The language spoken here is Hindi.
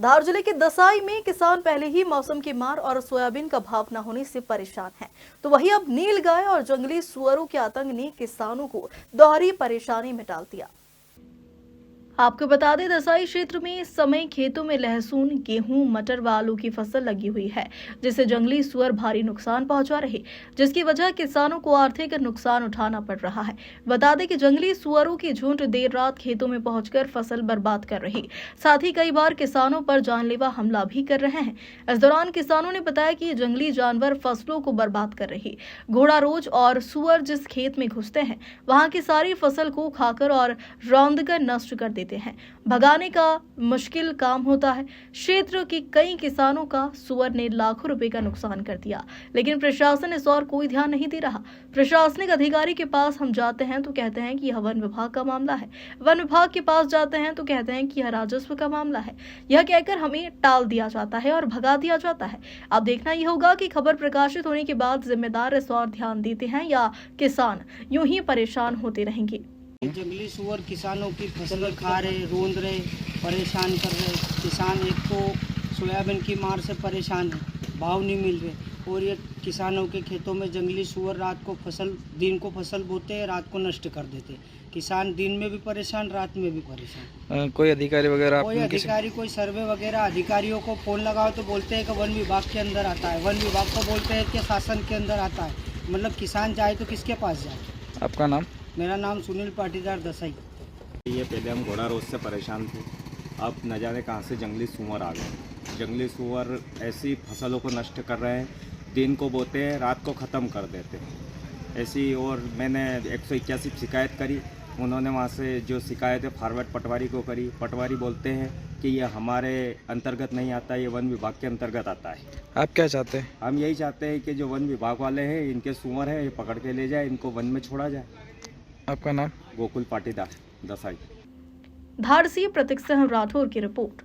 धार जिले के दसाई में किसान पहले ही मौसम की मार और सोयाबीन का भाव न होने से परेशान हैं, तो वहीं अब नीलगाय और जंगली सुअरों के आतंक ने किसानों को दोहरी परेशानी में डाल दिया। आपको बता दें, दसाई क्षेत्र में इस समय खेतों में लहसुन, गेहूं, मटर व आलू की फसल लगी हुई है, जिससे जंगली सुअर भारी नुकसान पहुंचा रहे, जिसकी वजह किसानों को आर्थिक नुकसान उठाना पड़ रहा है। बता दें कि जंगली सुअरों की झुंड देर रात खेतों में पहुंचकर फसल बर्बाद कर रही, साथ ही कई बार किसानों पर जानलेवा हमला भी कर रहे हैं। इस दौरान किसानों ने बताया कि जंगली जानवर फसलों को बर्बाद कर रही। घोड़ा रोज और सुअर जिस खेत में घुसते हैं, वहां की सारी फसल को खाकर और रौंदकर नष्ट कर देते हैं। भगाने का मुश्किल काम होता है। क्षेत्र के कई किसानों का सुअर ने लाखों रुपए का नुकसान कर दिया, लेकिन प्रशासन इस और कोई ध्यान नहीं दे रहा। प्रशासनिक अधिकारी के पास हम जाते हैं तो कहते हैं कि यह वन विभाग का मामला है, वन विभाग के पास जाते हैं तो कहते हैं कि यह राजस्व का मामला है। यह कहकर हमें टाल दिया जाता है और भगा दिया जाता है। अब देखना यह होगा कि खबर प्रकाशित होने के बाद जिम्मेदार इस और ध्यान देते हैं या किसान यूं ही परेशान होते रहेंगे। जंगली सुअर किसानों की फसल खा रहे, रोंद रहे, परेशान कर रहे। किसान एक तो सोयाबीन की मार से परेशान है, भाव नहीं मिल रहे, और ये किसानों के खेतों में जंगली सुअर रात को दिन को फसल बोते हैं, रात को नष्ट कर देते। किसान दिन में भी परेशान, रात में भी परेशान। कोई अधिकारी वगैरह, कोई सर्वे वगैरह अधिकारियों को फोन लगाओ तो बोलते हैं कि वन विभाग के अंदर आता है, वन विभाग को बोलते हैं कि शासन के अंदर आता है। मतलब किसान जाए तो किसके पास जाए। आपका नाम? मेरा नाम सुनील पाटीदार, दसाई। ये पहले हम घोड़ा रोज से परेशान थे, अब न जाने कहाँ से जंगली सुअर आ गए। जंगली सुअर ऐसी फसलों को नष्ट कर रहे हैं, दिन को बोते हैं, रात को ख़त्म कर देते हैं ऐसी। और मैंने 181 शिकायत करी, उन्होंने वहाँ से जो शिकायत है फॉरवर्ड पटवारी को करी। पटवारी बोलते हैं कि ये हमारे अंतर्गत नहीं आता, ये वन विभाग के अंतर्गत आता है। आप क्या चाहते हैं? हम यही चाहते हैं कि जो वन विभाग वाले हैं, इनके सुअर हैं, ये पकड़ के ले जाए, इनको वन में छोड़ा जाए। आपका नाम? गोकुल पाटीदार, दसाई। धार से प्रतीक सिंह राठौर की रिपोर्ट।